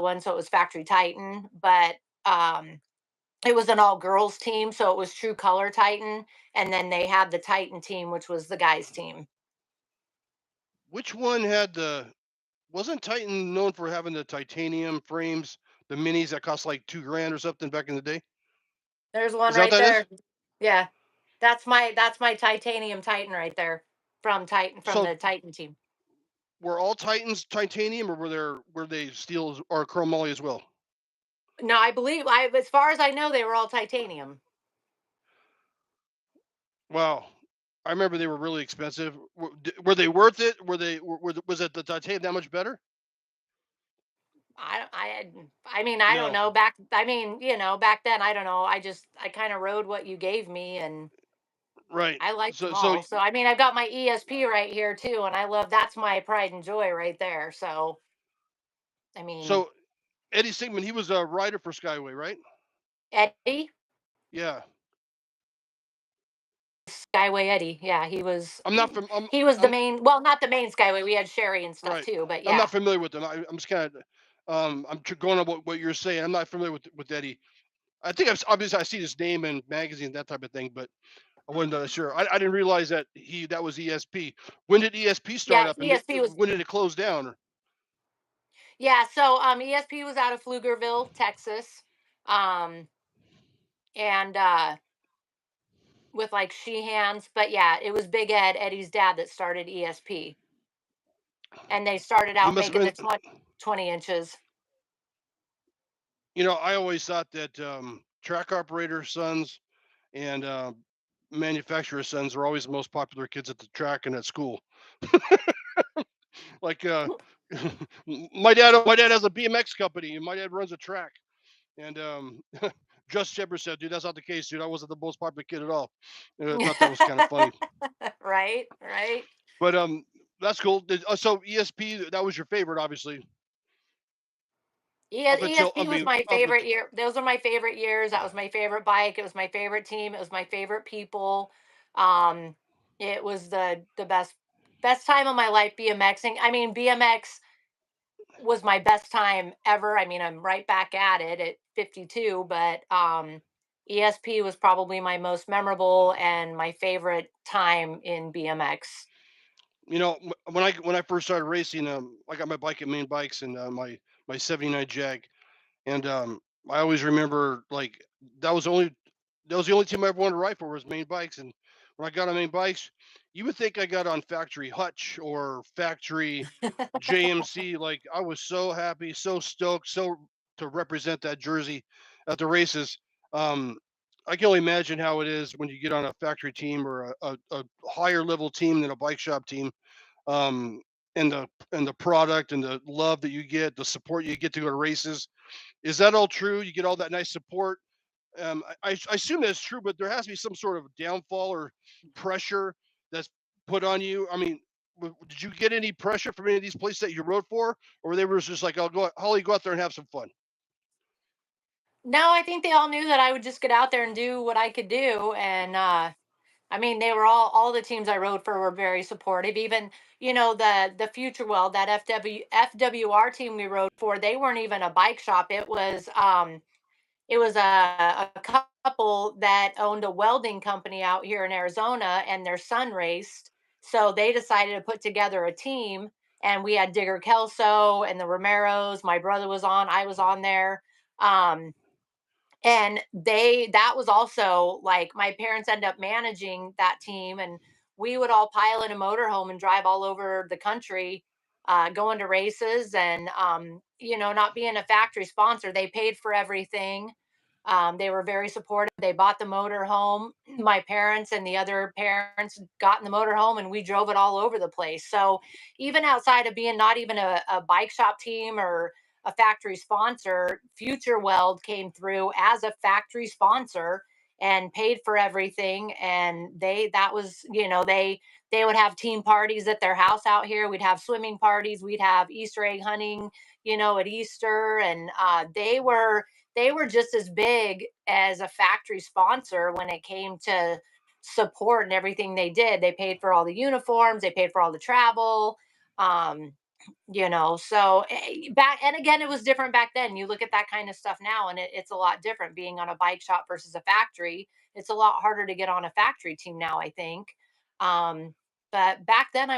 one, so it was Factory Titan, but it was an all girls team, so it was True Color Titan, and then they had the Titan team, which was the guys team. Which one had the? Wasn't Titan known for having the titanium frames, the minis that cost like 2 grand or something back in the day? There's one Is that what right that is? there. Yeah. That's my titanium Titan right there from So the Titan team. were all Titans titanium, or were they steel or chromoly as well? No, I believe I as far as I know, they were all titanium. Wow. I remember they were really expensive. Were they worth it? Was it the titanium that much better? I mean, I don't No. know. Back then, I don't know. I kind of rode what you gave me, and Right. I liked them So all. So I mean, I've got my ESP right here too, and I love that's my pride and joy right there. So I mean, so Eddie Sigmund, he was a rider for Skyway, right? Eddie, Yeah. Skyway Eddie, yeah, I'm not from he was the I'm main. Well, not the main Skyway. We had Sherry and stuff right. too, but I'm yeah, not familiar with them. I'm just kind of going on what you're saying. I'm not familiar with Eddie. I think obviously I see his name in magazines, that type of thing, but I wasn't sure. I didn't realize that was ESP. When did ESP start yeah. up, and ESP was when did it close down? yeah. So ESP was out of Pflugerville, Texas, um, and with like Sheehan's, but yeah, it was Big Ed, Eddie's dad, that started ESP, and they started He out must have making the been. 20 inches. I always thought that track operator sons and manufacturer sons were always the most popular kids at the track and at school. Like my dad has a BMX company, and my dad runs a track. And Just Shepard said, "Dude, that's not the case, dude. I wasn't the most popular kid at all." I thought that was kind of funny. Right, right. But that's cool. So ESP, that was your favorite, obviously, up until ESP was my up favorite year. Those are my favorite years. That was my favorite bike. It was my favorite team. It was my favorite people. Um, it was the best time of my life BMXing. I mean, BMX was my best time ever. I mean, I'm right back at it at 52, but ESP was probably my most memorable and my favorite time in BMX. when I first started racing, I got my bike at Main Bikes and my '79 Jag, and I always remember like that was the only that was the only team I ever wanted to ride for was Main Bikes. And when I got on Main Bikes, you would think I got on factory Hutch or factory JMC. Like I was so happy, so stoked, so to represent that jersey at the races. Um, I can only imagine how it is when you get on a factory team or a higher level team than a bike shop team. Um, and the product and the love that you get, the support you get to go to races. Is that all true? You get all that nice support. I assume that's true, but there has to be some sort of downfall or pressure that's put on you. I mean, did you get any pressure from any of these places that you rode for, or they were just like, "I'll go, Holly, go out there and have some fun"? No, I think they all knew that I would just get out there and do what I could do. And I mean, they were all the teams I rode for were very supportive. Even the Future Well, that FWR team we rode for, they weren't even a bike shop. It was a couple that owned a welding company out here in Arizona, and their son raced. So they decided to put together a team, and we had Digger Kelso and the Romeros. My brother was on, I was on there. Um, and that was also like my parents ended up managing that team, and we would all pile in a motorhome and drive all over the country, going to races. And not being a factory sponsor, they paid for everything. They were very supportive. They bought the motorhome. My parents and the other parents got in the motorhome, and we drove it all over the place. So even outside of being not even a bike shop team or a factory sponsor, Future Weld came through as a factory sponsor and paid for everything. And that was, they would have team parties at their house out here. We'd have swimming parties. We'd have Easter egg hunting, at Easter. And they were just as big as a factory sponsor when it came to support and everything they did. They paid for all the uniforms. They paid for all the travel. Um, So back, and again, it was different back then. You look at that kind of stuff now, and it's a lot different being on a bike shop versus a factory. It's a lot harder to get on a factory team now, I think. um, but back then I